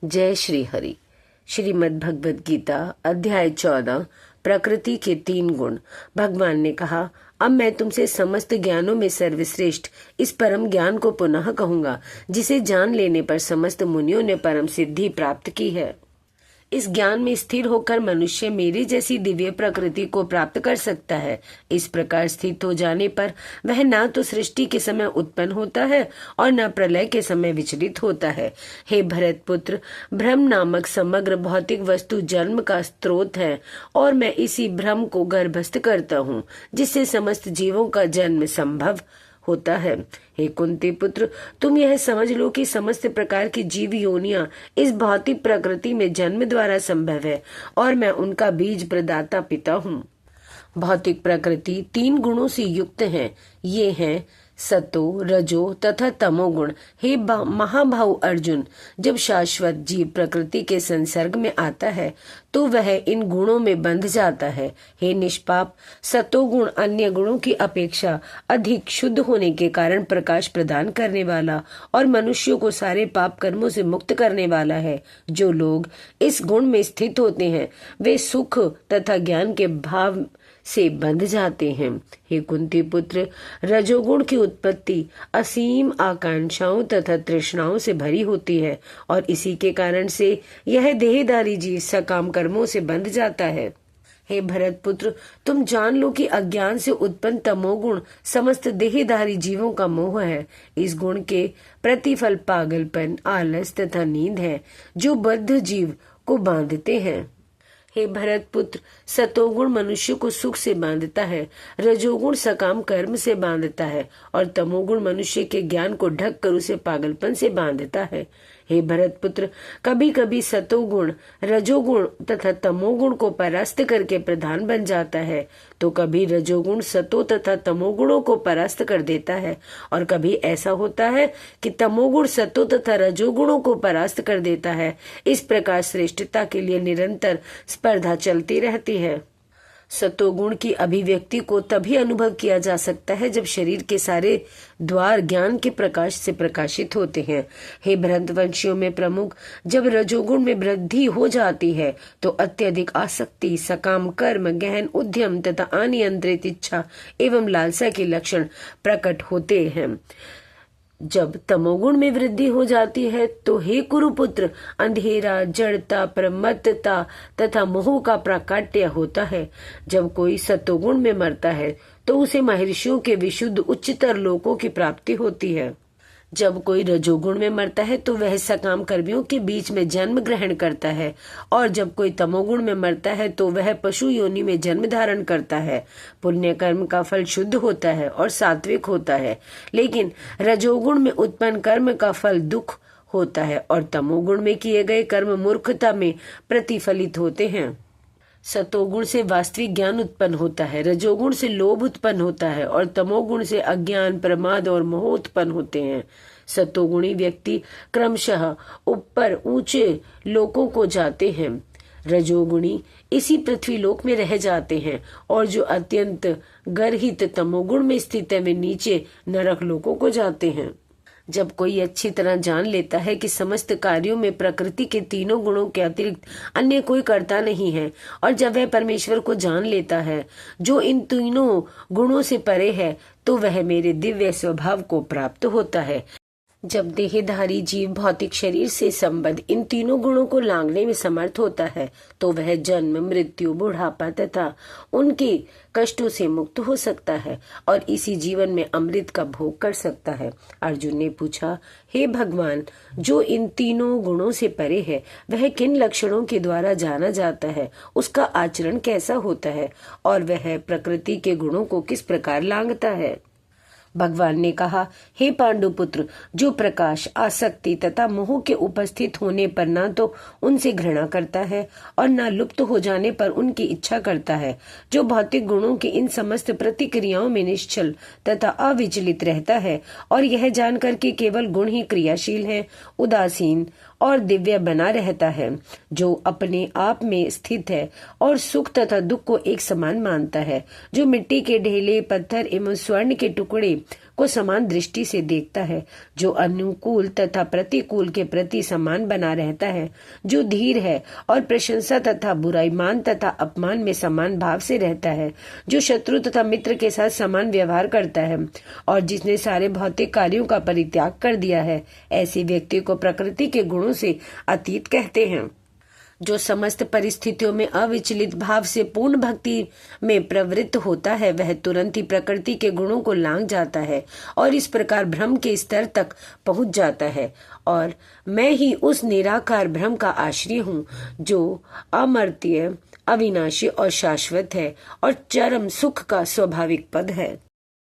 जय श्री हरि। श्रीमद् भगवद गीता अध्याय 14 प्रकृति के 3 गुण। भगवान ने कहा, अब मैं तुमसे समस्त ज्ञानों में सर्वश्रेष्ठ इस परम ज्ञान को पुनः कहूंगा, जिसे जान लेने पर समस्त मुनियों ने परम सिद्धि प्राप्त की है। इस ज्ञान में स्थिर होकर मनुष्य मेरी जैसी दिव्य प्रकृति को प्राप्त कर सकता है। इस प्रकार स्थित हो जाने पर वह न तो सृष्टि के समय उत्पन्न होता है और न प्रलय के समय विचलित होता है। हे भरत पुत्र, भ्रम नामक समग्र भौतिक वस्तु जन्म का स्रोत है और मैं इसी भ्रम को गर्भस्थ करता हूँ, जिससे समस्त जीवों का जन्म संभव होता है। हे कुंती पुत्र, तुम यह समझ लो कि समस्त प्रकार की जीव योनियां इस भौतिक प्रकृति में जन्म द्वारा संभव है और मैं उनका बीज प्रदाता पिता हूँ। भौतिक प्रकृति 3 गुणों से युक्त है। ये हैं सतो, रजो तथा तमोगुण। हे महाभाव अर्जुन, जब शाश्वत जीव प्रकृति के संसर्ग में आता है तो वह इन गुणों में बंध जाता है। हे निष्पाप, सतोगुण अन्य गुणों की अपेक्षा अधिक शुद्ध होने के कारण प्रकाश प्रदान करने वाला और मनुष्यों को सारे पाप कर्मों से मुक्त करने वाला है। जो लोग इस गुण में स्थित होते हैं वे सुख तथा ज्ञान के भाव से बंध जाते हैं। हे कुंती पुत्र, रजोगुण की उत्पत्ति असीम आकांक्षाओं तथा तृष्णाओं से भरी होती है और इसी के कारण से यह देहधारी जीव सकाम कर्मों से बंध जाता है। हे भरत पुत्र, तुम जान लो कि अज्ञान से उत्पन्न तमोगुण समस्त देहधारी जीवों का मोह है। इस गुण के प्रतिफल पागलपन, आलस तथा नींद है, जो बद्ध जीव को बांधते हैं। हे भरत पुत्र, सतोगुण मनुष्य को सुख से बांधता है, रजोगुण सकाम कर्म से बांधता है और तमोगुण मनुष्य के ज्ञान को ढक कर उसे पागलपन से बांधता है। हे भरत पुत्र, कभी कभी सतोगुण रजोगुण तथा तमोगुण को परास्त करके प्रधान बन जाता है, तो कभी रजोगुण सतो तथा तमोगुणों को परास्त कर देता है और कभी ऐसा होता है कि तमोगुण सतो तथा रजोगुणों को परास्त कर देता है। इस प्रकार श्रेष्ठता के लिए निरंतर स्पर्धा चलती रहती है। सतोगुण की अभिव्यक्ति को तभी अनुभव किया जा सकता है जब शरीर के सारे द्वार ज्ञान के प्रकाश से प्रकाशित होते हैं। हे भरतवंशियों में प्रमुख, जब रजोगुण में वृद्धि हो जाती है तो अत्यधिक आसक्ति, सकाम कर्म, गहन उद्यम तथा अनियंत्रित इच्छा एवं लालसा के लक्षण प्रकट होते हैं। जब तमोगुण में वृद्धि हो जाती है तो हे कुरुपुत्र, अंधेरा, जड़ता, प्रमत्तता तथा मोह का प्राकट्य होता है। जब कोई सतोगुण में मरता है तो उसे महर्षियों के विशुद्ध उच्चतर लोकों की प्राप्ति होती है। जब कोई रजोगुण में मरता है तो वह सकाम कर्मियों के बीच में जन्म ग्रहण करता है और जब कोई तमोगुण में मरता है तो वह पशु योनि में जन्म धारण करता है। पुण्य कर्म का फल शुद्ध होता है और सात्विक होता है, लेकिन रजोगुण में उत्पन्न कर्म का फल दुख होता है और तमोगुण में किए गए कर्म मूर्खता में प्रतिफलित होते हैं। सतोगुण से वास्तविक ज्ञान उत्पन्न होता है, रजोगुण से लोभ उत्पन्न होता है और तमोगुण से अज्ञान, प्रमाद और मोह उत्पन्न होते हैं। सतोगुणी व्यक्ति क्रमशः ऊपर ऊंचे लोकों को जाते हैं, रजोगुणी इसी पृथ्वी लोक में रह जाते हैं और जो अत्यंत गर्हित तमोगुण में स्थित है वे नीचे नरक लोकों को जाते हैं। जब कोई अच्छी तरह जान लेता है कि समस्त कार्यों में प्रकृति के 3 गुणों के अतिरिक्त अन्य कोई करता नहीं है और जब वह परमेश्वर को जान लेता है जो इन 3 गुणों से परे है, तो वह मेरे दिव्य स्वभाव को प्राप्त होता है। जब देहधारी जीव भौतिक शरीर से संबद्ध इन 3 गुणों को लांघने में समर्थ होता है तो वह जन्म, मृत्यु, बुढ़ापा तथा उनके कष्टों से मुक्त हो सकता है और इसी जीवन में अमृत का भोग कर सकता है। अर्जुन ने पूछा, हे भगवान, जो इन 3 गुणों से परे है वह किन लक्षणों के द्वारा जाना जाता है, उसका आचरण कैसा होता है और वह प्रकृति के गुणों को किस प्रकार लांघता है? भगवान ने कहा, हे पांडुपुत्र, जो प्रकाश, आसक्ति तथा मोह के उपस्थित होने पर न तो उनसे घृणा करता है और न लुप्त हो जाने पर उनकी इच्छा करता है, जो भौतिक गुणों की इन समस्त प्रतिक्रियाओं में निश्चल तथा अविचलित रहता है और यह जानकर कि केवल गुण ही क्रियाशील है, उदासीन और दिव्य बना रहता है, जो अपने आप में स्थित है और सुख तथा दुख को एक समान मानता है, जो मिट्टी के ढेले, पत्थर एवं स्वर्ण के टुकड़े को समान दृष्टि से देखता है, जो अनुकूल तथा प्रतिकूल के प्रति समान बना रहता है, जो धीर है और प्रशंसा तथा बुराई, मान तथा अपमान में समान भाव से रहता है, जो शत्रु तथा मित्र के साथ समान व्यवहार करता है और जिसने सारे भौतिक कार्यों का परित्याग कर दिया है, ऐसे व्यक्ति को प्रकृति के गुणों से अतीत कहते हैं। जो समस्त परिस्थितियों में अविचलित भाव से पूर्ण भक्ति में प्रवृत्त होता है, वह तुरंत ही प्रकृति के गुणों को लांघ जाता है और इस प्रकार ब्रह्म के स्तर तक पहुंच जाता है। और मैं ही उस निराकार ब्रह्म का आश्रय हूँ, जो अमर्त्य, अविनाशी और शाश्वत है और चरम सुख का स्वाभाविक पद है।